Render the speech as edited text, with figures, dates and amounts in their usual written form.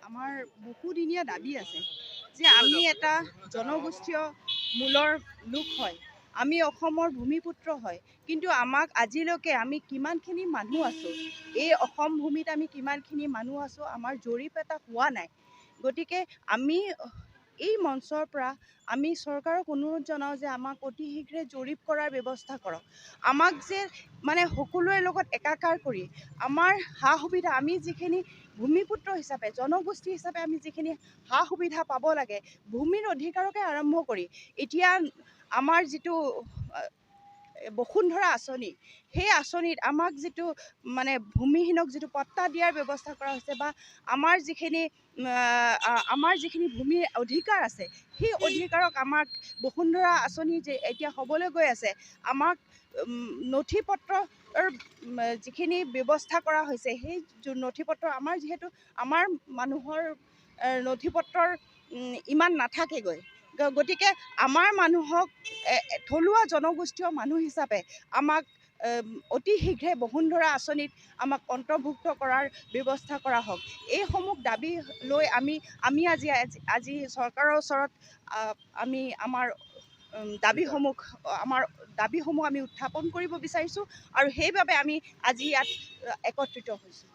আমাৰ বহুদিনীয়া দাবী আছে যে আমি এটা জনগোষ্ঠীয় মূলৰ লোক হয়, আমি অসমৰ ভূমিপুত্ৰ হয়, কিন্তু আমাক আজিলৈকে আমি কিমানখিনি মানুহ আছোঁ, এই অসম ভূমিত আমি কিমানখিনি মানুহ আছোঁ আমাৰ জৰীপ এটা হোৱা নাই। গতিকে আমি এই মঞ্চৰ পৰা আমি চৰকাৰক অনুৰোধ জনাওঁ যে আমাক অতি শীঘ্ৰে জৰীপ কৰাৰ ব্যৱস্থা কৰক। আমাক যে মানে সকলোৰে লগত একাকাৰ কৰি আমাৰ সা সুবিধা, আমি যিখিনি ভূমিপুত্ৰ হিচাপে জনগোষ্ঠী হিচাপে আমি যিখিনি সা সুবিধা পাব লাগে, ভূমিৰ অধিকাৰকে আৰম্ভ কৰি এতিয়া আমাৰ যিটো বসুন্ধৰা আঁচনি, সেই আঁচনিত আমাক যিটো মানে ভূমিহীনক যিটো পট্টা দিয়াৰ ব্যৱস্থা কৰা হৈছে বা আমাৰ যিখিনি ভূমিৰ অধিকাৰ আছে, সেই অধিকাৰক আমাক বসুন্ধৰা আঁচনি যে এতিয়া হ'বলৈ গৈ আছে, আমাক নথি পত্ৰৰ যিখিনি ব্যৱস্থা কৰা হৈছে, সেই নথি পত্ৰ আমাৰ যিহেতু আমাৰ মানুহৰ নথি পত্ৰৰ ইমান নাথাকেগৈ, গতিকে আমাৰ মানুহক থলুৱা জনগোষ্ঠীয় মানুহ হিচাপে আমাক অতি শীঘ্ৰে বসুন্ধৰা আঁচনিত আমাক অন্তৰ্ভুক্ত কৰাৰ ব্যৱস্থা কৰা হওক। এইসমূহ দাবী লৈ আমি আজি চৰকাৰৰ ওচৰত আমি আমাৰ দাবীসমূহ আমি উত্থাপন কৰিব বিচাৰিছোঁ আৰু সেইবাবে আমি আজি ইয়াত একত্ৰিত হৈছোঁ।